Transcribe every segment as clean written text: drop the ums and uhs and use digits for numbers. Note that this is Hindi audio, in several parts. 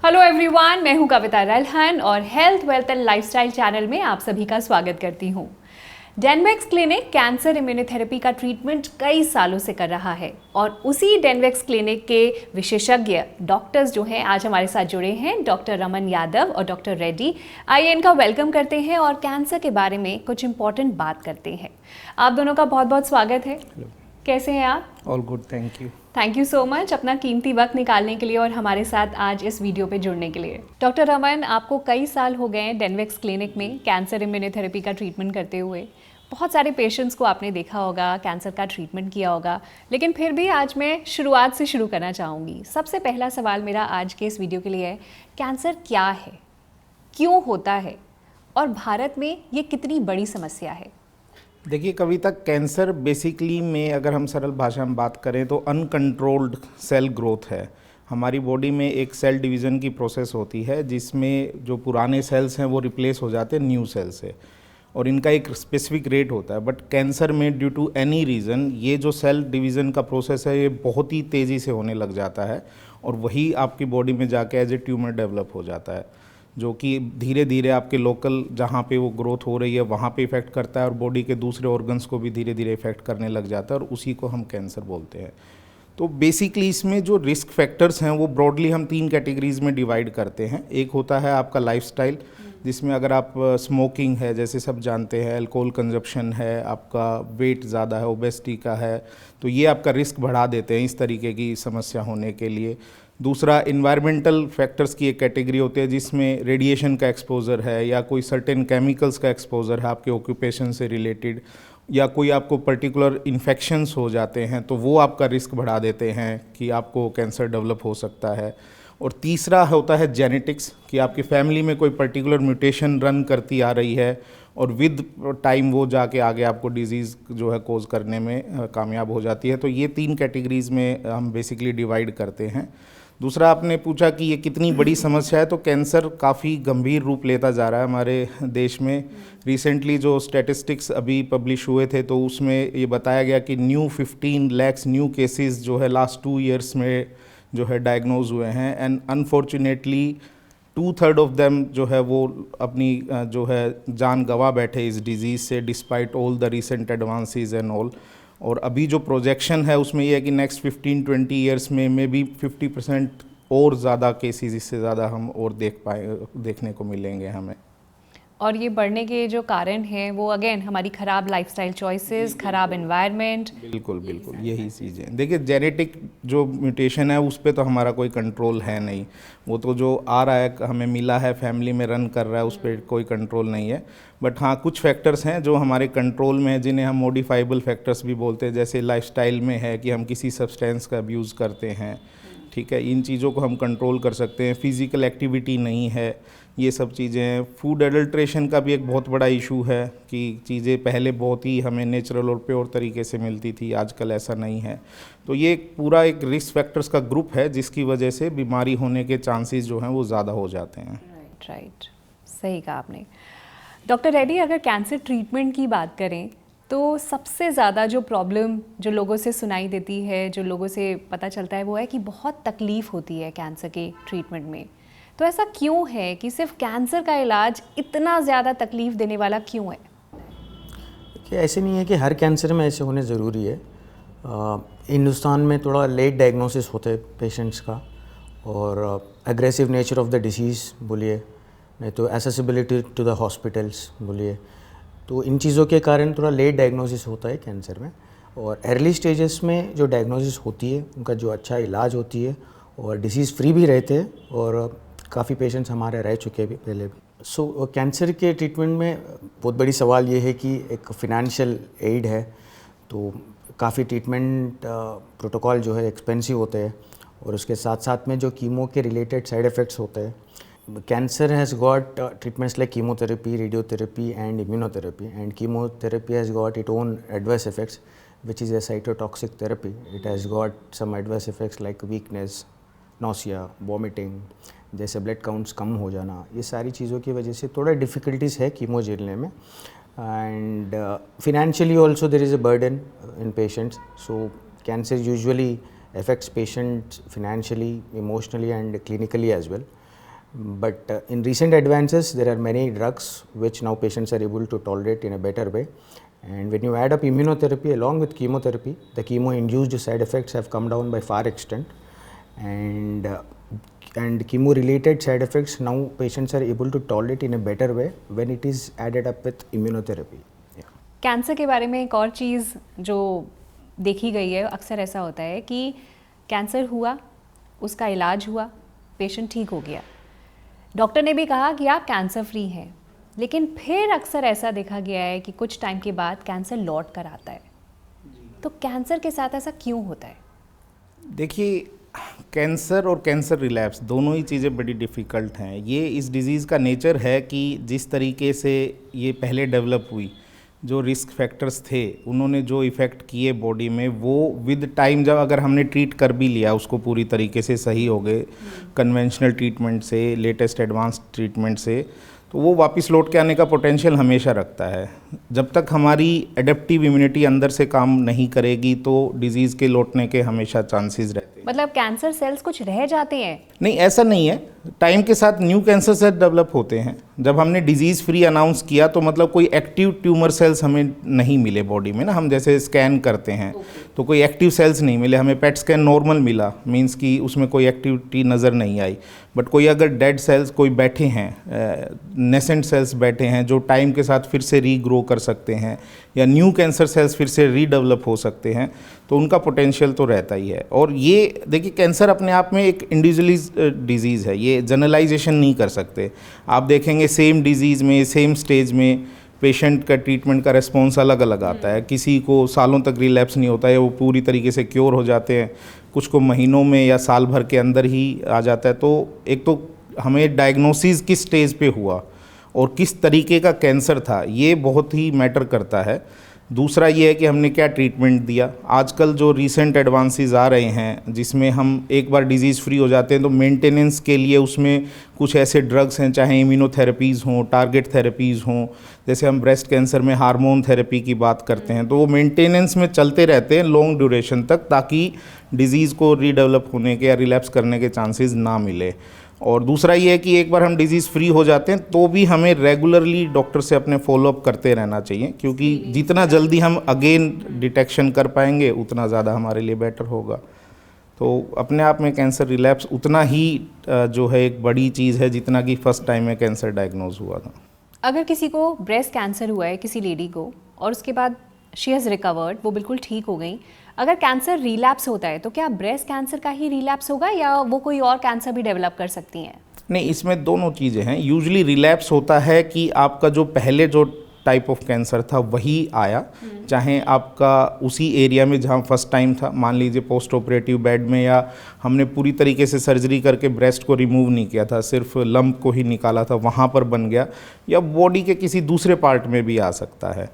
हेलो एवरीवन, मैं हूं कविता रल्हन और health wealth and lifestyle channel में आप सभी का स्वागत करती हूं। डेनवेक्स क्लिनिक कैंसर इम्यूनोथेरेपी का ट्रीटमेंट कई सालों से कर रहा है और उसी डेनवेक्स क्लिनिक के विशेषज्ञ डॉक्टर्स जो हैं आज हमारे साथ जुड़े हैं, डॉक्टर रमन यादव और डॉक्टर रेड्डी। आइए इनका वेलकम करते हैं और कैंसर के बारे में कुछ इंपॉर्टेंट बात करते हैं। आप दोनों का बहुत बहुत स्वागत है। कैसे हैं आप? All good, thank you. Thank you so much अपना कीमती वक्त निकालने के लिए और हमारे साथ आज इस वीडियो पे जुड़ने के लिए। डॉक्टर रमन, आपको कई साल हो गए हैं डेनवेक्स क्लिनिक में कैंसर इम्यूनोथेरेपी का ट्रीटमेंट करते हुए। बहुत सारे पेशेंट्स को आपने देखा होगा, कैंसर का ट्रीटमेंट किया होगा, लेकिन फिर भी आज मैं शुरुआत से शुरू करना चाहूँगी। सबसे पहला सवाल मेरा आज के इस वीडियो के लिए है, कैंसर क्या है, क्यों होता है और भारत में ये कितनी बड़ी समस्या है? देखिए कविता, कैंसर बेसिकली में अगर हम सरल भाषा में बात करें तो अनकंट्रोल्ड सेल ग्रोथ है। हमारी बॉडी में एक सेल डिवीज़न की प्रोसेस होती है जिसमें जो पुराने सेल्स हैं वो रिप्लेस हो जाते हैं न्यू सेल से, और इनका एक स्पेसिफिक रेट होता है। बट कैंसर में ड्यू टू एनी रीज़न ये जो सेल डिवीज़न का प्रोसेस है ये बहुत ही तेज़ी से होने लग जाता है और वही आपकी बॉडी में जाके एज ए ट्यूमर डेवलप हो जाता है, जो कि धीरे धीरे आपके लोकल जहाँ पे वो ग्रोथ हो रही है वहाँ पे इफ़ेक्ट करता है और बॉडी के दूसरे ऑर्गन्स को भी धीरे धीरे इफ़ेक्ट करने लग जाता है और उसी को हम कैंसर बोलते हैं। तो बेसिकली इसमें जो रिस्क फैक्टर्स हैं वो ब्रॉडली हम 3 कैटेगरीज में डिवाइड करते हैं। एक होता है आपका लाइफस्टाइल, जिसमें अगर आप स्मोकिंग है, जैसे सब जानते हैं, अल्कोहल कंजप्शन है, आपका वेट ज़्यादा है, ओबेसिटी का है, तो ये आपका रिस्क बढ़ा देते हैं इस तरीके की समस्या होने के लिए। दूसरा इन्वायरमेंटल फैक्टर्स की एक कैटेगरी होती है जिसमें रेडिएशन का एक्सपोजर है या कोई सर्टेन केमिकल्स का एक्सपोजर है आपके ऑक्यूपेशन से रिलेटेड, या कोई आपको पर्टिकुलर इन्फेक्शंस हो जाते हैं तो वो आपका रिस्क बढ़ा देते हैं कि आपको कैंसर डेवलप हो सकता है। और तीसरा होता है जेनेटिक्स, कि आपकी फैमिली में कोई पर्टिकुलर म्यूटेशन रन करती आ रही है और विद टाइम वो जाके आगे आपको डिजीज़ जो है कोज करने में कामयाब हो जाती है। तो ये 3 कैटेगरीज़ में हम बेसिकली डिवाइड करते हैं। दूसरा, आपने पूछा कि ये कितनी बड़ी समस्या है, तो कैंसर काफ़ी गंभीर रूप लेता जा रहा है हमारे देश में। रिसेंटली जो स्टैटिस्टिक्स अभी पब्लिश हुए थे तो उसमें ये बताया गया कि 15 लाख न्यू केसेस जो है लास्ट 2 ईयर्स में जो है डायग्नोज हुए हैं, एंड अनफॉर्चुनेटली 2/3 ऑफ देम जो है वो अपनी जो है जान गंवा बैठे इस डिज़ीज़ से, despite all the recent advances and all. और अभी जो प्रोजेक्शन है उसमें ये है कि नेक्स्ट 15-20 ईयर्स में भी 50% और ज़्यादा केसेस, इससे ज़्यादा हम और देखने को मिलेंगे हमें। और ये बढ़ने के जो कारण हैं वो अगेन हमारी ख़राब लाइफस्टाइल चॉइसेस, ख़राब एनवायरनमेंट। बिल्कुल बिल्कुल यही चीज़ें। देखिए जेनेटिक जो म्यूटेशन है उस पर तो हमारा कोई कंट्रोल है नहीं, वो तो जो आ रहा है हमें मिला है, फैमिली में रन कर रहा है, उस पर कोई कंट्रोल नहीं है। बट हाँ, कुछ फैक्टर्स हैं जो हमारे कंट्रोल में हैं, जिन्हें हम मॉडिफाइबल फैक्टर्स भी बोलते हैं। जैसे लाइफस्टाइल में है कि हम किसी सब्सटेंस का अब्यूज़ करते हैं, ठीक है, इन चीज़ों को हम कंट्रोल कर सकते हैं। फिज़िकल एक्टिविटी नहीं है, ये सब चीज़ें हैं। फूड एडल्ट्रेशन का भी एक बहुत बड़ा इशू है कि चीज़ें पहले बहुत ही हमें नेचुरल और प्योर तरीके से मिलती थी, आजकल ऐसा नहीं है। तो ये पूरा एक रिस्क फैक्टर्स का ग्रुप है जिसकी वजह से बीमारी होने के चांसेस जो हैं वो ज़्यादा हो जाते हैं। राइट, सही कहा आपने। डॉक्टर रेड्डी, अगर कैंसर ट्रीटमेंट की बात करें तो सबसे ज़्यादा जो प्रॉब्लम जो लोगों से सुनाई देती है, जो लोगों से पता चलता है, वो है कि बहुत तकलीफ़ होती है कैंसर के ट्रीटमेंट में। तो ऐसा क्यों है कि सिर्फ कैंसर का इलाज इतना ज़्यादा तकलीफ़ देने वाला क्यों है? देखिए, ऐसे नहीं है कि हर कैंसर में ऐसे होने ज़रूरी है। हिंदुस्तान में थोड़ा लेट डायग्नोसिस होते हैं पेशेंट्स का, और aggressive nature of the disease बोलिए, नहीं तो एसेसिबिलिटी टू द हॉस्पिटल्स बोलिए, तो इन चीज़ों के कारण थोड़ा लेट डायग्नोसिस होता है कैंसर में। और अर्ली स्टेजेस में जो डायग्नोसिस होती है उनका जो अच्छा इलाज होती है और डिसीज़ फ्री भी रहते हैं, और काफ़ी पेशेंट्स हमारे रह चुके हैं भी पहले भी। सो कैंसर के ट्रीटमेंट में बहुत बड़ी सवाल ये है कि एक फ़िनेंशियल एड है, तो काफ़ी ट्रीटमेंट प्रोटोकॉल जो है एक्सपेंसिव होते हैं, और उसके साथ साथ में जो कीमो के रिलेटेड साइड इफ़ेक्ट्स होते हैं। Cancer has got treatments like chemotherapy, radiotherapy and immunotherapy, and chemotherapy has got its own adverse effects, which is a cytotoxic therapy. It has got some adverse effects like weakness, nausea, vomiting, जैसे ब्लड काउंट्स कम हो जाना, ये सारी चीज़ों की वजह से थोड़ा डिफ़िकल्टीज़ है कीमो झेलने में। And financially also there is a burden in patients, so cancer usually affects patients financially, emotionally and clinically as well. But in recent advances, there are many drugs which now patients are able to tolerate in a better way. And when you add up immunotherapy along with chemotherapy, the chemo-induced side effects have come down by far extent. And chemo-related side effects now patients are able to tolerate in a better way when it is added up with immunotherapy. Yeah. Cancer के बारे में एक और चीज़ जो देखी गई है, अक्सर ऐसा होता है कि कैंसर हुआ, उसका इलाज हुआ, पेशेंट ठीक हो गया, डॉक्टर ने भी कहा कि आप कैंसर फ्री हैं, लेकिन फिर अक्सर ऐसा देखा गया है कि कुछ टाइम के बाद कैंसर लौट कर आता है। तो कैंसर के साथ ऐसा क्यों होता है? देखिए, कैंसर और कैंसर रिलैप्स दोनों ही चीज़ें बड़ी डिफ़िकल्ट हैं। ये इस डिज़ीज़ का नेचर है कि जिस तरीके से ये पहले डेवलप हुई, जो रिस्क फैक्टर्स थे उन्होंने जो इफ़ेक्ट किए बॉडी में, वो विद टाइम जब अगर हमने ट्रीट कर भी लिया उसको पूरी तरीके से, सही हो गए कन्वेंशनल ट्रीटमेंट से, लेटेस्ट एडवांस ट्रीटमेंट से, तो वो वापस लौट के आने का पोटेंशियल हमेशा रखता है। जब तक हमारी एडेप्टिव इम्यूनिटी अंदर से काम नहीं करेगी तो डिजीज़ के लौटने के हमेशा चांसेस रहते हैं। मतलब कैंसर सेल्स कुछ रह जाते हैं? नहीं, ऐसा नहीं है। टाइम के साथ न्यू कैंसर सेल डेवलप होते हैं। जब हमने डिजीज़ फ्री अनाउंस किया तो मतलब कोई एक्टिव ट्यूमर सेल्स हमें नहीं मिले बॉडी में ना, हम जैसे स्कैन करते हैं तो कोई एक्टिव सेल्स नहीं मिले हमें। पेट स्कैन नॉर्मल मिला, मींस कि उसमें कोई एक्टिविटी नज़र नहीं आई। बट कोई अगर डेड सेल्स कोई बैठे हैं, नेसेंट सेल्स बैठे हैं जो टाइम के साथ फिर से रीग्रो कर सकते हैं, या न्यू कैंसर सेल्स फिर से रीडेवलप हो सकते हैं, तो उनका पोटेंशियल तो रहता ही है। और ये देखिए, कैंसर अपने आप में एक इंडिविजुअलिज डिजीज़ है, ये जनरलाइजेशन नहीं कर सकते। आप देखेंगे सेम डिजीज़ में, सेम स्टेज में पेशेंट का ट्रीटमेंट का रिस्पॉन्स अलग अलग आता है। किसी को सालों तक रिलैप्स नहीं होता है, वो पूरी तरीके से क्योर हो जाते हैं, कुछ को महीनों में या साल भर के अंदर ही आ जाता है। तो एक तो हमें डायग्नोसिस किस स्टेज पे हुआ और किस तरीके का कैंसर था, ये बहुत ही मैटर करता है। दूसरा ये है कि हमने क्या ट्रीटमेंट दिया। आजकल जो रिसेंट एडवांसेस आ रहे हैं जिसमें हम एक बार डिजीज़ फ्री हो जाते हैं तो मेंटेनेंस के लिए उसमें कुछ ऐसे ड्रग्स हैं, चाहे इम्यूनोथेरेपीज़ हों, टारगेट थेरेपीज़ हों, जैसे हम ब्रेस्ट कैंसर में हार्मोन थेरेपी की बात करते हैं, तो वो मेंटेनेंस में चलते रहते हैं लॉन्ग ड्यूरेशन तक, ताकि डिजीज़ को रीडेवलप होने के या रिलैप्स करने के चांसेस ना मिले। और दूसरा ये है कि एक बार हम डिजीज़ फ्री हो जाते हैं तो भी हमें रेगुलरली डॉक्टर से अपने फॉलोअप करते रहना चाहिए, क्योंकि जितना जल्दी हम अगेन डिटेक्शन कर पाएंगे उतना ज़्यादा हमारे लिए बेटर होगा। तो अपने आप में कैंसर रिलैप्स उतना ही जो है एक बड़ी चीज़ है जितना कि फर्स्ट टाइम में कैंसर डायग्नोज हुआ था। अगर किसी को ब्रेस्ट कैंसर हुआ है, किसी लेडी को, और उसके बाद शी हैज़ रिकवर्ड, वो बिल्कुल ठीक हो गई, अगर कैंसर रिलैप्स होता है तो क्या ब्रेस्ट कैंसर का ही रिलैप्स होगा या वो कोई और कैंसर भी डेवलप कर सकती हैं? नहीं, इसमें दोनों चीज़ें हैं। यूजुअली रिलैप्स होता है कि आपका जो पहले जो टाइप ऑफ कैंसर था वही आया, चाहे आपका उसी एरिया में जहाँ फर्स्ट टाइम था, मान लीजिए पोस्ट ऑपरेटिव बेड में, या हमने पूरी तरीके से सर्जरी करके ब्रेस्ट को रिमूव नहीं किया था, सिर्फ लंप को ही निकाला था, वहाँ पर बन गया, या बॉडी के किसी दूसरे पार्ट में भी आ सकता है।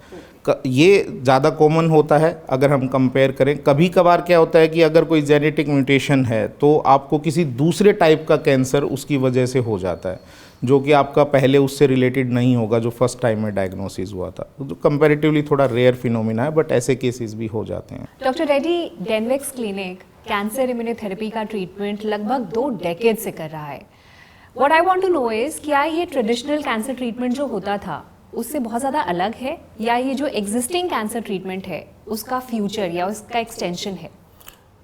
ये ज़्यादा कॉमन होता है अगर हम कंपेयर करें। कभी कभार क्या होता है कि अगर कोई जेनेटिक म्यूटेशन है तो आपको किसी दूसरे टाइप का कैंसर उसकी वजह से हो जाता है, जो कि आपका पहले उससे रिलेटेड नहीं होगा जो फर्स्ट टाइम में डायग्नोसिस हुआ था। तो कंपैरेटिवली थोड़ा रेयर फिनोमिना है, बट ऐसे केसेस भी हो जाते हैं। Doctor Reddy, Denvax clinic cancer immunotherapy का ट्रीटमेंट लगभग 2 डेकेड से कर रहा है। What I want to know is, क्या ये ट्रेडिशनल कैंसर ट्रीटमेंट जो होता था उससे बहुत ज़्यादा अलग है, या ये जो एग्जिस्टिंग कैंसर ट्रीटमेंट है उसका फ्यूचर या उसका एक्सटेंशन है?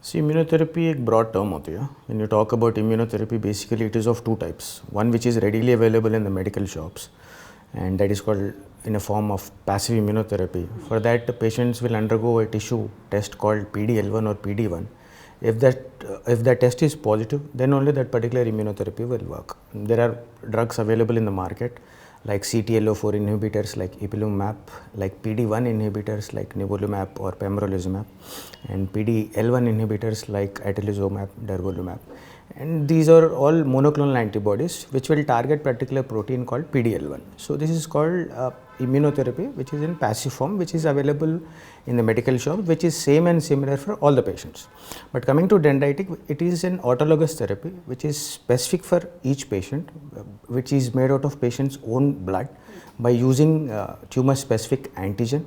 See, immunotherapy एक broad term होती है. When you talk about immunotherapy, basically it is of 2 types. One which is readily available in the medical shops, and that is called in a form of passive immunotherapy. For that, the patients will undergo a tissue test called PD-L1 or PD-1. If that test is positive, then only that particular immunotherapy will work. There are drugs available in the market like CTLA-4 inhibitors like ipilimumab, like PD-1 inhibitors like nivolumab or pembrolizumab, and PD-L1 inhibitors like atezolizumab, durvalumab. And these are all monoclonal antibodies which will target particular protein called PD-L1. So this is called immunotherapy, which is in passive form, which is available in the medical shop, which is same and similar for all the patients. But coming to dendritic, it is an autologous therapy which is specific for each patient, which is made out of patient's own blood by using tumor specific antigen,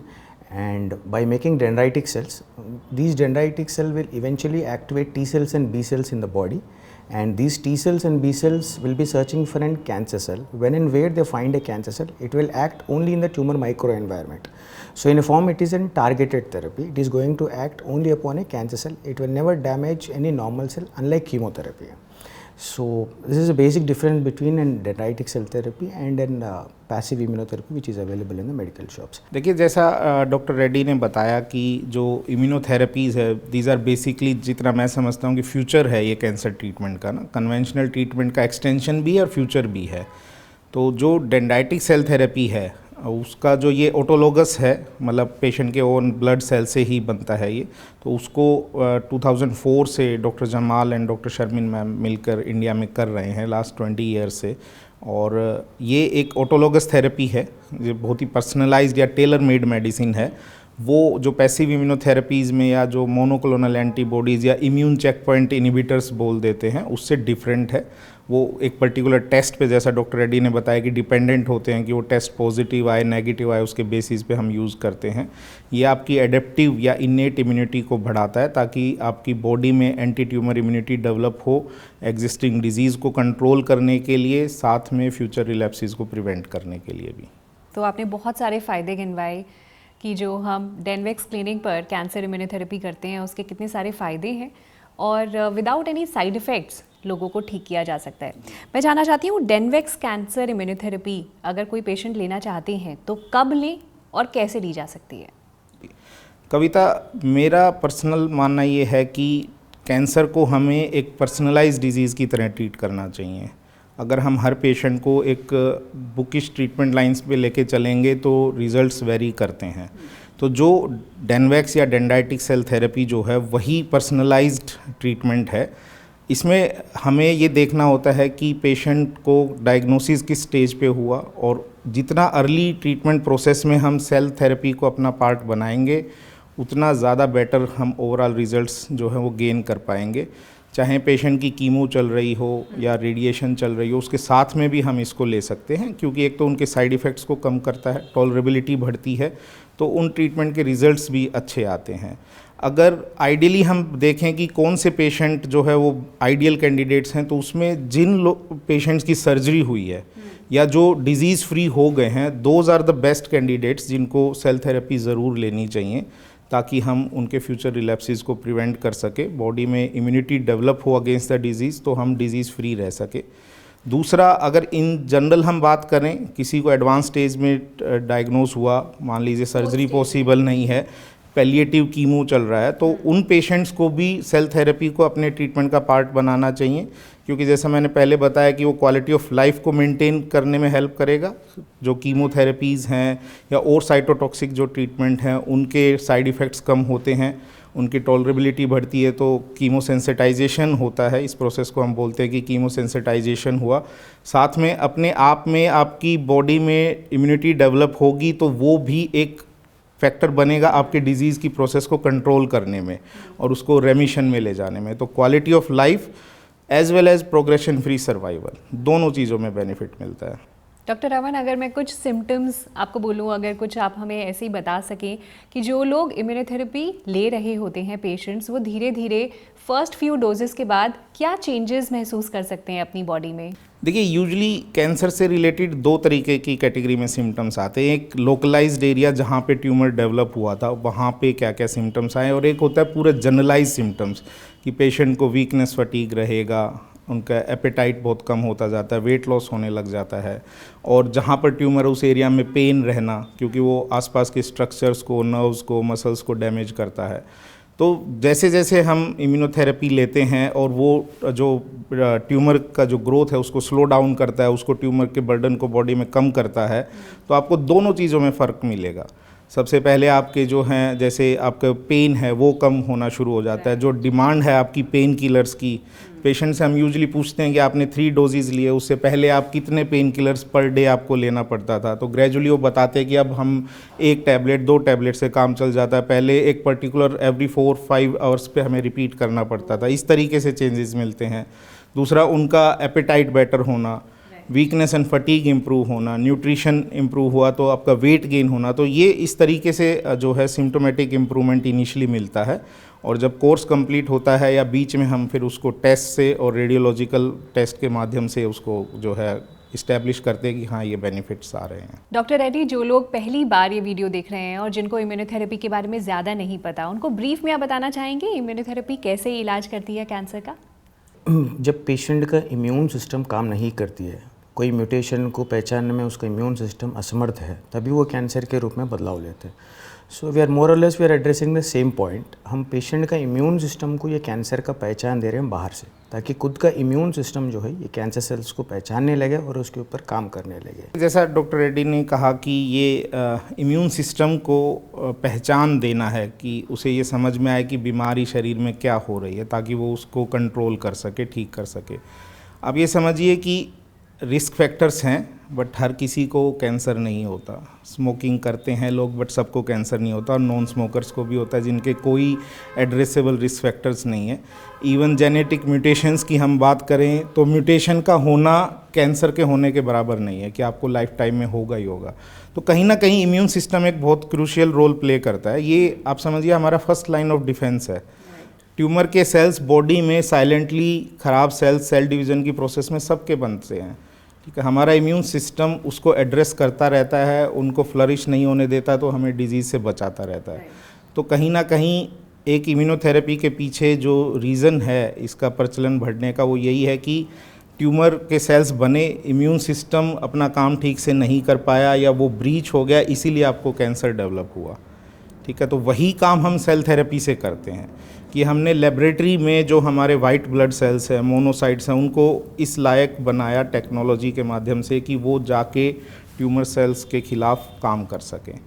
and by making dendritic cells. These dendritic cells will eventually activate T cells and B cells in the body, and these T cells and B cells will be searching for a cancer cell. When and where they find a cancer cell, it will act only in the tumor microenvironment. So in a form, it is a targeted therapy. It is going to act only upon a cancer cell. It will never damage any normal cell, unlike chemotherapy. So this is a basic difference between a dendritic cell therapy and a passive immunotherapy which is available in the medical shops. देखिए, जैसा डॉक्टर रेड्डी ने बताया कि जो इम्यूनोथेरेपीज़ है, दीज आर बेसिकली, जितना मैं समझता हूँ कि फ्यूचर है ये कैंसर ट्रीटमेंट का ना, कन्वेंशनल ट्रीटमेंट का एक्सटेंशन भी है और फ्यूचर भी है। तो जो डेंड्राइटिक सेल थेरेपी है उसका जो ये ऑटोलोगस है, मतलब पेशेंट के ओन ब्लड सेल से ही बनता है ये, तो उसको 2004 से doctor Jamal and doctor Sharmin ma'am मिलकर इंडिया में कर रहे हैं लास्ट 20 ईयर्स से। और ये एक ऑटोलोगस थेरेपी है, ये बहुत ही पर्सनलाइज्ड या टेलर मेड मेडिसिन है। वो जो पैसिव इम्यूनोथेरेपीज़ में या जो मोनोक्लोनल एंटीबॉडीज़ या इम्यून चेक पॉइंट इनिबिटर्स बोल देते हैं, उससे डिफरेंट है। वो एक पर्टिकुलर टेस्ट पे, जैसा डॉक्टर रेड्डी ने बताया कि डिपेंडेंट होते हैं कि वो टेस्ट पॉजिटिव आए नेगेटिव आए, उसके बेसिस पे हम यूज़ करते हैं। ये आपकी एडेप्टिव या इनेट इम्यूनिटी को बढ़ाता है ताकि आपकी बॉडी में एंटी ट्यूमर इम्यूनिटी डेवलप हो एग्जिस्टिंग डिजीज़ को कंट्रोल करने के लिए, साथ में फ्यूचर रिलैप्सिस को प्रिवेंट करने के लिए भी। तो आपने बहुत सारे फ़ायदे गिनवाए कि जो हम डेनवेक्स क्लिनिक पर कैंसर इम्यूनोथेरेपी करते हैं उसके कितने सारे फ़ायदे हैं और विदाउट एनी साइड इफ़ेक्ट्स लोगों को ठीक किया जा सकता है। मैं जानना चाहती हूँ, डेनवेक्स कैंसर इम्यूनोथेरेपी अगर कोई पेशेंट लेना चाहते हैं तो कब लें और कैसे ली जा सकती है? कविता, मेरा पर्सनल मानना ये है कि कैंसर को हमें एक पर्सनलाइज्ड डिजीज़ की तरह ट्रीट करना चाहिए। अगर हम हर पेशेंट को एक बुकिश ट्रीटमेंट लाइंस पे लेके चलेंगे तो रिजल्ट्स वेरी करते हैं। तो जो डेनवेक्स या डेंड्राइटिक सेल थेरेपी जो है वही पर्सनलाइज्ड ट्रीटमेंट है। इसमें हमें ये देखना होता है कि पेशेंट को डायग्नोसिस किस स्टेज पे हुआ, और जितना अर्ली ट्रीटमेंट प्रोसेस में हम सेल थेरेपी को अपना पार्ट बनाएंगे उतना ज़्यादा बेटर हम ओवरऑल रिजल्ट्स जो है वो गेन कर पाएंगे। चाहे पेशेंट की कीमो चल रही हो या रेडिएशन चल रही हो, उसके साथ में भी हम इसको ले सकते हैं, क्योंकि एक तो उनके साइड इफ़ेक्ट्स को कम करता है, टॉलरेबिलिटी बढ़ती है, तो उन ट्रीटमेंट के रिजल्ट्स भी अच्छे आते हैं। अगर आइडियली हम देखें कि कौन से पेशेंट जो है वो आइडियल कैंडिडेट्स हैं, तो उसमें जिन पेशेंट्स की सर्जरी हुई है या जो डिजीज़ फ्री हो गए हैं, those are the best candidates जिनको सेल थेरेपी ज़रूर लेनी चाहिए ताकि हम उनके फ्यूचर रिलैप्सिस को प्रिवेंट कर सके, बॉडी में इम्यूनिटी डेवलप हो अगेंस्ट द डिजीज़, तो हम डिजीज़ फ्री रह सके। दूसरा, अगर इन जनरल हम बात करें, किसी को एडवांस स्टेज में डायग्नोज हुआ, मान लीजिए सर्जरी पॉसिबल नहीं है, पैलिएटिव कीमो चल रहा है, तो उन पेशेंट्स को भी सेल थेरेपी को अपने ट्रीटमेंट का पार्ट बनाना चाहिए, क्योंकि जैसा मैंने पहले बताया कि वो क्वालिटी ऑफ लाइफ को मेंटेन करने में हेल्प करेगा। जो कीमोथेरेपीज़ हैं या और साइटोटॉक्सिक जो ट्रीटमेंट हैं उनके साइड इफ़ेक्ट्स कम होते हैं, उनकी टॉलरेबिलिटी बढ़ती है, तो कीमो सेंसिटाइजेशन होता है। इस प्रोसेस को हम बोलते हैं कि कीमो सेंसिटाइजेशन हुआ। साथ में अपने आप में आपकी बॉडी में इम्यूनिटी डेवलप होगी, तो वो भी एक फैक्टर बनेगा आपके डिजीज़ की प्रोसेस को कंट्रोल करने में और उसको रेमिशन में ले जाने में। तो quality of life as well as progression free survival, दोनों चीज़ों में बेनिफिट मिलता है। डॉक्टर रमन, अगर मैं कुछ सिम्टम्स आपको बोलूँ, अगर कुछ आप हमें ऐसे ही बता सकें कि जो लोग इम्यूनोथेरेपी ले रहे होते हैं पेशेंट्स, वो धीरे धीरे फर्स्ट फ्यू डोजेस के बाद क्या चेंजेस महसूस कर सकते हैं अपनी बॉडी में? देखिए, यूजुअली कैंसर से रिलेटेड दो तरीके की कैटेगरी में सिम्टम्स आते हैं। एक लोकलाइज्ड एरिया जहाँ पे ट्यूमर डेवलप हुआ था वहाँ पे क्या क्या सिम्टम्स आए, और एक होता है पूरा जनरलाइज सिम्टम्स कि पेशेंट को वीकनेस, फटीग रहेगा, उनका एपेटाइट बहुत कम होता जाता है, वेट लॉस होने लग जाता है, और जहाँ पर ट्यूमर उस एरिया में पेन रहना, क्योंकि वो आसपास के स्ट्रक्चर्स को, नर्व्स को, मसल्स को डैमेज करता है। तो जैसे जैसे हम इम्यूनोथेरेपी लेते हैं और वो जो ट्यूमर का जो ग्रोथ है उसको स्लो डाउन करता है, उसको ट्यूमर के बर्डन को बॉडी में कम करता है, तो आपको दोनों चीज़ों में फ़र्क मिलेगा। सबसे पहले आपके जो हैं, जैसे आपका पेन है वो कम होना शुरू हो जाता है। जो डिमांड है आपकी पेन किलर्स की, पेशेंट से हम यूजुअली पूछते हैं कि आपने 3 डोजेज़ लिए, उससे पहले आप कितने पेन किलर्स पर डे आपको लेना पड़ता था, तो ग्रेजुअली वो बताते हैं कि अब हम 1 टैबलेट 2 टैबलेट से काम चल जाता है। पहले एक पर्टिकुलर एवरी 4-5 आवर्स पे हमें रिपीट करना पड़ता था। इस तरीके से चेंजेस मिलते हैं। दूसरा, उनका एपेटाइट बेटर होना, वीकनेस एंड फटीग इम्प्रूव होना, न्यूट्रिशन इम्प्रूव हुआ तो आपका वेट गेन होना, तो ये इस तरीके से जो है सिम्टोमेटिक इम्प्रूवमेंट इनिशियली मिलता है। और जब कोर्स कंप्लीट होता है या बीच में हम फिर उसको टेस्ट से और रेडियोलॉजिकल टेस्ट के माध्यम से उसको जो है इस्टेब्लिश करते हैं कि हाँ ये बेनिफिट्स आ रहे हैं। डॉक्टर रेड्डी, जो लोग पहली बार ये वीडियो देख रहे हैं और जिनको इम्यूनोथेरेपी के बारे में ज़्यादा नहीं पता, उनको ब्रीफ में आप बताना चाहेंगे इम्यूनोथेरेपी कैसे इलाज करती है कैंसर का? जब पेशेंट का इम्यून सिस्टम काम नहीं करती है, कोई म्यूटेशन को पहचानने में उसका इम्यून सिस्टम असमर्थ है, तभी वो कैंसर के रूप में बदलाव लेते हैं। सो वी आर मोर और less we are addressing the same point. हम पेशेंट का इम्यून सिस्टम को ये कैंसर का पहचान दे रहे हैं बाहर से, ताकि खुद का इम्यून सिस्टम जो है ये कैंसर सेल्स को पहचानने लगे और उसके ऊपर काम करने लगे। जैसा डॉक्टर रेड्डी ने कहा कि ये इम्यून सिस्टम को पहचान देना है कि उसे ये समझ में आए कि बीमारी शरीर में क्या हो रही है, ताकि वो उसको कंट्रोल कर सके, ठीक कर सके। अब ये समझिए कि रिस्क फैक्टर्स हैं, बट हर किसी को कैंसर नहीं होता। स्मोकिंग करते हैं लोग, बट सबको कैंसर नहीं होता, और नॉन स्मोकर्स को भी होता है जिनके कोई एड्रेसेबल रिस्क फैक्टर्स नहीं है। इवन जेनेटिक म्यूटेशंस की हम बात करें तो म्यूटेशन का होना कैंसर के होने के बराबर नहीं है कि आपको लाइफ टाइम में होगा ही होगा। तो कहीं ना कहीं इम्यून सिस्टम एक बहुत क्रूशियल रोल प्ले करता है। ये आप समझिए हमारा फर्स्ट लाइन ऑफ डिफेंस है। ट्यूमर के सेल्स बॉडी में साइलेंटली ख़राब सेल्स सेल डिवीज़न की प्रोसेस में सबके बनते हैं, ठीक है। हमारा इम्यून सिस्टम उसको एड्रेस करता रहता है, उनको फ्लरिश नहीं होने देता, तो हमें डिजीज़ से बचाता रहता है। तो कहीं ना कहीं एक इम्यूनोथेरेपी के पीछे जो रीज़न है इसका प्रचलन बढ़ने का, वो यही है कि ट्यूमर के सेल्स बने, इम्यून सिस्टम अपना काम ठीक से नहीं कर पाया या वो ब्रीच हो गया, इसीलिए आपको कैंसर डेवलप हुआ, ठीक है। तो वही काम हम सेल थेरेपी से करते हैं कि हमने लेबोरेटरी में जो हमारे वाइट ब्लड सेल्स हैं, मोनोसाइट्स हैं, उनको इस लायक बनाया टेक्नोलॉजी के माध्यम से कि वो जाके ट्यूमर सेल्स के खिलाफ काम कर सकें।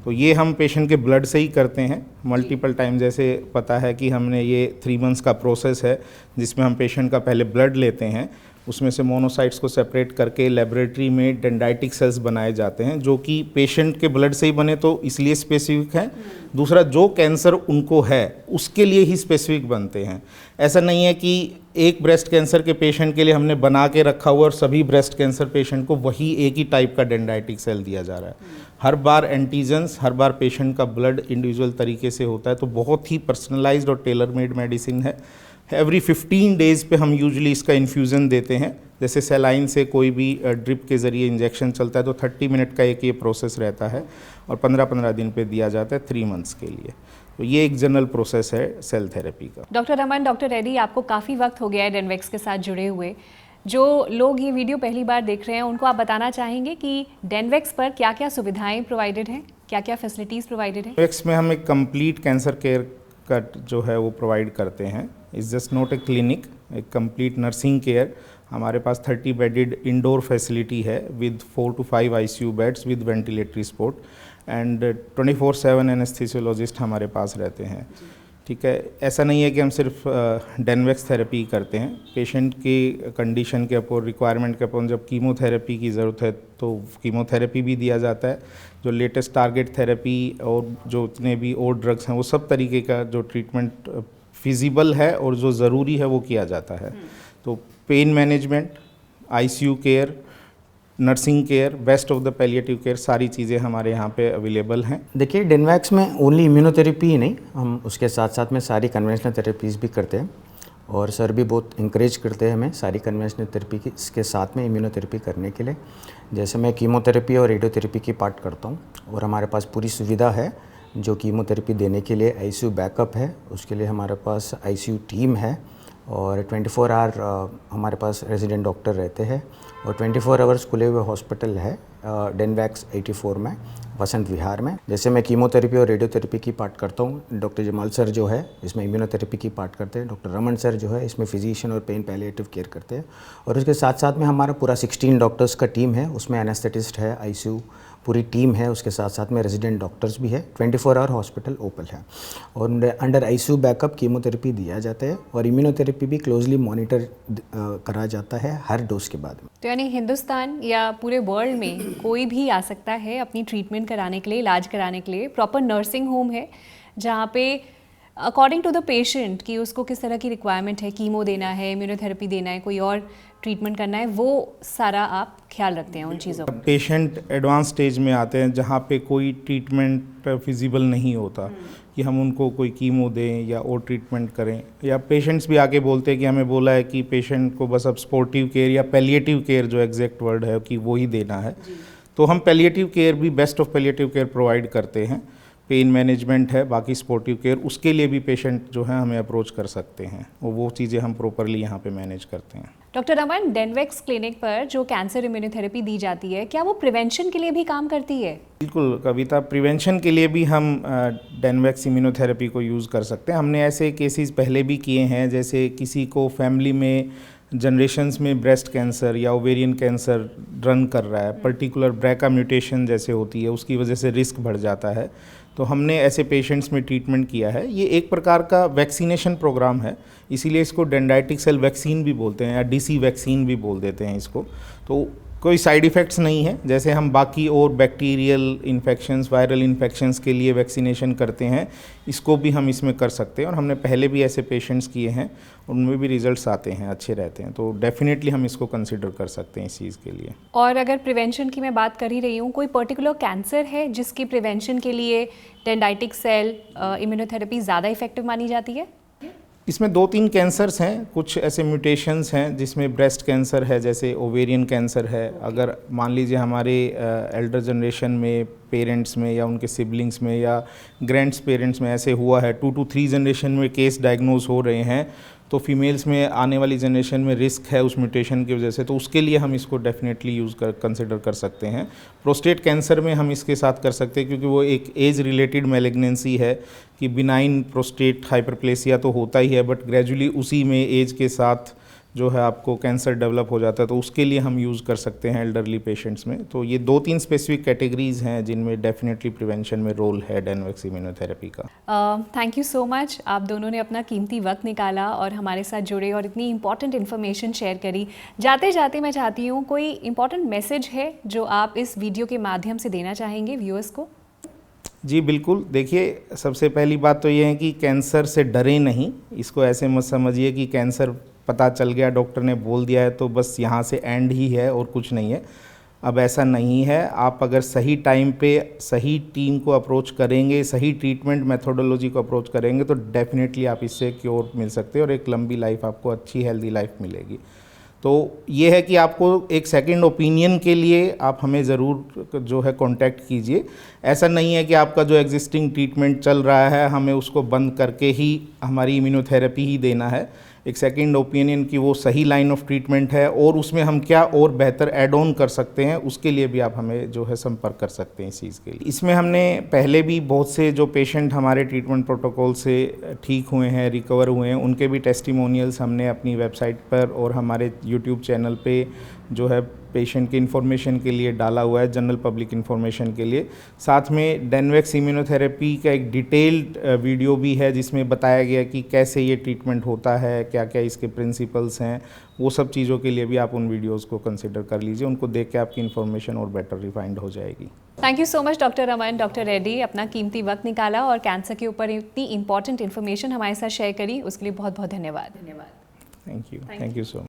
तो ये हम पेशेंट के ब्लड से ही करते हैं मल्टीपल टाइम। जैसे पता है कि हमने ये 3 मंथ्स का प्रोसेस है जिसमें हम पेशेंट का पहले ब्लड लेते हैं, उसमें से मोनोसाइट्स को सेपरेट करके लेबोरेटरी में डेंड्राइटिक सेल्स बनाए जाते हैं, जो कि पेशेंट के ब्लड से ही बने तो इसलिए स्पेसिफिक है। दूसरा, जो कैंसर उनको है उसके लिए ही स्पेसिफिक बनते हैं। ऐसा नहीं है कि एक ब्रेस्ट कैंसर के पेशेंट के लिए हमने बना के रखा हुआ और सभी ब्रेस्ट कैंसर पेशेंट को वही एक ही टाइप का डेंड्राइटिक सेल दिया जा रहा है। हर बार एंटीजन्स, हर बार पेशेंट का ब्लड इंडिविजुअल तरीके से होता है। तो बहुत ही पर्सनलाइज्ड और टेलर मेड मेडिसिन है। एवरी 15 डेज़ पे हम यूजुअली इसका इन्फ्यूज़न देते हैं। जैसे सेलाइन से कोई भी ड्रिप के ज़रिए इंजेक्शन चलता है तो 30 मिनट का एक ये प्रोसेस रहता है और 15-15 दिन पे दिया जाता है 3 मंथ्स के लिए। तो ये एक जनरल प्रोसेस है सेल थेरेपी का। डॉक्टर रमन, डॉक्टर रेड्डी, आपको काफ़ी वक्त हो गया है डेनवेक्स के साथ जुड़े हुए। जो लोग ये वीडियो पहली बार देख रहे हैं उनको आप बताना चाहेंगे कि डेनवेक्स पर क्या क्या सुविधाएँ प्रोवाइडेड हैं, क्या क्या फैसिलिटीज़ प्रोवाइडेड हैं? डेनवेक्स में हम एक कंप्लीट कैंसर केयर का जो है वो प्रोवाइड करते हैं। It's just not a clinic, एक कंप्लीट नर्सिंग केयर। हमारे पास 30 बेडेड इंडोर फैसिलिटी है with 4 to 5 ICU beds with ventilatory support and 24/7 anaesthesiologist हमारे पास रहते हैं, ठीक है। ऐसा नहीं है कि हम सिर्फ डेनवेक्स थेरेपी करते हैं। पेशेंट की कंडीशन के ऊपर, रिक्वायरमेंट के ऊपर, जब कीमोथेरेपी की ज़रूरत है तो कीमोथेरेपी भी दिया जाता है। जो लेटेस्ट टारगेट थेरेपी और जो जितने भी और ड्रग्स हैं वो सब तरीके का जो ट्रीटमेंट फिजिबल है और जो ज़रूरी है वो किया जाता है। तो pain management, ICU care, nursing care, best of the palliative care, सारी चीज़ें हमारे यहाँ पे अवेलेबल हैं। देखिए, डेनवैक्स में ओनली इम्यूनोथेरेपी ही नहीं, हम उसके साथ साथ में सारी कन्वेंशनल थेरेपीज़ भी करते हैं और सर भी बहुत इंकरेज करते हैं हमें सारी कन्वेंशनल थेरेपी की इसके साथ में इम्यूनोथेरेपी करने के लिए। जैसे मैं कीमोथेरेपी और रेडियोथेरेपी की पार्ट करता हूँ और हमारे पास पूरी सुविधा है जो कीमोथेरेपी देने के लिए ICU बैकअप है, उसके लिए हमारे पास ICU टीम है और 24 आवर हमारे पास रेजिडेंट डॉक्टर रहते हैं और 24 आवर्स खुले हुए हॉस्पिटल है डेनवैक्स 84 में, वसंत विहार में। जैसे मैं कीमोथेरेपी और रेडियोथेरेपी की पार्ट करता हूँ, डॉक्टर जमाल सर जो है इसमें इम्यूनोथेरेपी की पार्ट करते हैं, डॉक्टर रमन सर जो है इसमें फिजिशियन और पेन पैलिएटिव केयर करते हैं और उसके साथ साथ में हमारा पूरा 16 डॉक्टर्स का टीम है, उसमें एनेस्थेटिस्ट है, ICU पूरी टीम है, उसके साथ साथ में रेजिडेंट डॉक्टर्स भी है। 24 आवर हॉस्पिटल ओपन है और अंडर ICU बैकअप कीमोथेरेपी दिया जाता है और इम्यूनोथेरेपी भी क्लोजली मॉनिटर करा जाता है हर डोज के बाद। तो यानी हिंदुस्तान या पूरे वर्ल्ड में कोई भी आ सकता है अपनी ट्रीटमेंट कराने के लिए, इलाज कराने के लिए। प्रॉपर नर्सिंग होम है जहाँ पे अकॉर्डिंग टू द पेशेंट कि उसको किस तरह की रिक्वायरमेंट है, कीमो देना है, इम्यूनोथेरेपी देना है, कोई और ट्रीटमेंट करना है, वो सारा आप ख्याल रखते हैं उन चीज़ों का? पेशेंट एडवांस स्टेज में आते हैं जहाँ पे कोई ट्रीटमेंट फिजिबल नहीं होता कि हम उनको कोई कीमो दें या और ट्रीटमेंट करें, या पेशेंट्स भी आके बोलते हैं कि हमें बोला है कि पेशेंट को बस अब सपोर्टिव केयर या पैलिएटिव केयर जो एग्जैक्ट वर्ड है कि वो ही देना है। तो हम पैलिएटिव केयर भी, best of palliative care provide करते हैं। पेन मैनेजमेंट है, बाकी सपोर्टिव केयर, उसके लिए भी पेशेंट जो है हमें अप्रोच कर सकते हैं और वो चीज़ें हम प्रॉपरली यहाँ पे मैनेज करते हैं। डॉक्टर रमन, डेनवेक्स क्लिनिक पर जो कैंसर इम्यूनोथेरेपी दी जाती है, क्या वो प्रिवेंशन के लिए भी काम करती है? बिल्कुल कविता, प्रिवेंशन के लिए भी हम डेनवेक्स इम्यूनोथेरेपी को यूज़ कर सकते हैं। हमने ऐसे केसेस पहले भी किए हैं, जैसे किसी को फैमिली में जनरेशन्स में ब्रेस्ट कैंसर या ओवेरियन कैंसर रन कर रहा है, पर्टिकुलर ब्रैका म्यूटेशन जैसे होती है, उसकी वजह से रिस्क बढ़ जाता है, तो हमने ऐसे पेशेंट्स में ट्रीटमेंट किया है। ये एक प्रकार का वैक्सीनेशन प्रोग्राम है, इसीलिए इसको डेंड्राइटिक सेल वैक्सीन भी बोलते हैं या डीसी वैक्सीन भी बोल देते हैं इसको। तो कोई साइड इफ़ेक्ट्स नहीं है, जैसे हम बाकी और बैक्टीरियल इन्फेक्शंस, वायरल इन्फेक्शंस के लिए वैक्सीनेशन करते हैं, इसको भी हम इसमें कर सकते हैं। और हमने पहले भी ऐसे पेशेंट्स किए हैं, उनमें भी रिजल्ट्स आते हैं, अच्छे रहते हैं। तो डेफिनेटली हम इसको कंसिडर कर सकते हैं इस चीज़ के लिए। और अगर प्रिवेंशन की मैं बात कर ही रही हूँ, कोई पर्टिकुलर कैंसर है जिसकी प्रिवेंशन के लिए डेंड्राइटिक सेल इम्यूनोथेरेपी ज़्यादा इफेक्टिव मानी जाती है? इसमें 2-3 कैंसर्स हैं, कुछ ऐसे म्यूटेशंस हैं जिसमें ब्रेस्ट कैंसर है, जैसे ओवेरियन कैंसर है। अगर मान लीजिए हमारे एल्डर जनरेशन में, पेरेंट्स में या उनके सिबलिंग्स में या ग्रैंड्स पेरेंट्स में ऐसे हुआ है, 2 to 3 जनरेशन में केस डायग्नोज हो रहे हैं, तो फीमेल्स में आने वाली जनरेशन में रिस्क है उस म्यूटेशन की वजह से, तो उसके लिए हम इसको डेफिनेटली कंसिडर कर सकते हैं। प्रोस्टेट कैंसर में हम इसके साथ कर सकते हैं, क्योंकि वो एक एज रिलेटेड मैलिग्नेंसी है कि बिनाइन प्रोस्टेट हाइपरप्लेसिया तो होता ही है, बट ग्रेजुअली उसी में एज के साथ जो है आपको कैंसर डेवलप हो जाता है, तो उसके लिए हम यूज़ कर सकते हैं एल्डरली पेशेंट्स में। तो ये 2-3 स्पेसिफिक कैटेगरीज हैं जिनमें डेफिनेटली प्रिवेंशन में रोल है डेनवेक्स इम्यूनोथेरेपी का। थैंक यू सो मच, आप दोनों ने अपना कीमती वक्त निकाला और हमारे साथ जुड़े और इतनी इंपॉर्टेंट इन्फॉर्मेशन शेयर करी। जाते जाते मैं चाहती हूँ कोई इंपॉर्टेंट मैसेज है जो आप इस वीडियो के माध्यम से देना चाहेंगे व्यूअर्स को? जी बिल्कुल, देखिए सबसे पहली बात तो ये है कि कैंसर से डरें नहीं, इसको ऐसे मत समझिए कि कैंसर पता चल गया, डॉक्टर ने बोल दिया है तो बस यहाँ से एंड ही है और कुछ नहीं है। अब ऐसा नहीं है। आप अगर सही टाइम पे सही टीम को अप्रोच करेंगे, सही ट्रीटमेंट मेथोडोलॉजी को अप्रोच करेंगे, तो डेफिनेटली आप इससे क्योर मिल सकते हैं और एक लंबी लाइफ, आपको अच्छी हेल्दी लाइफ मिलेगी। तो ये है कि आपको एक सेकंड ओपिनियन के लिए आप हमें ज़रूर जो है कांटेक्ट कीजिए। ऐसा नहीं है कि आपका जो एग्जिस्टिंग ट्रीटमेंट चल रहा है हमें उसको बंद करके ही हमारी इम्यूनोथेरेपी ही देना है। एक सेकंड ओपिनियन की वो सही लाइन ऑफ ट्रीटमेंट है और उसमें हम क्या और बेहतर ऐड ऑन कर सकते हैं, उसके लिए भी आप हमें जो है संपर्क कर सकते हैं इस चीज़ के लिए। इसमें हमने पहले भी बहुत से जो पेशेंट हमारे ट्रीटमेंट प्रोटोकॉल से ठीक हुए हैं, रिकवर हुए हैं, उनके भी टेस्टिमोनियल्स हमने अपनी वेबसाइट पर और हमारे यूट्यूब चैनल पे जो है पेशेंट की इन्फॉर्मेशन के लिए डाला हुआ है, जनरल पब्लिक इन्फॉर्मेशन के लिए। साथ में डेनवेक्स इम्यूनोथेरेपी का एक डिटेल्ड वीडियो भी है जिसमें बताया गया कि कैसे ये ट्रीटमेंट होता है, क्या क्या इसके प्रिंसिपल्स हैं। वो सब चीज़ों के लिए भी आप उन वीडियोज़ को कंसिडर कर लीजिए, उनको देख के आपकी इन्फॉर्मेशन और बेटर रिफाइंड हो जाएगी। Thank you so much doctor Raman, doctor Reddy, अपना कीमती वक्त निकाला और कैंसर के ऊपर इतनी इंपॉर्टेंट इन्फॉर्मेशन हमारे साथ शेयर करी, उसके लिए बहुत बहुत धन्यवाद। Thank you so much.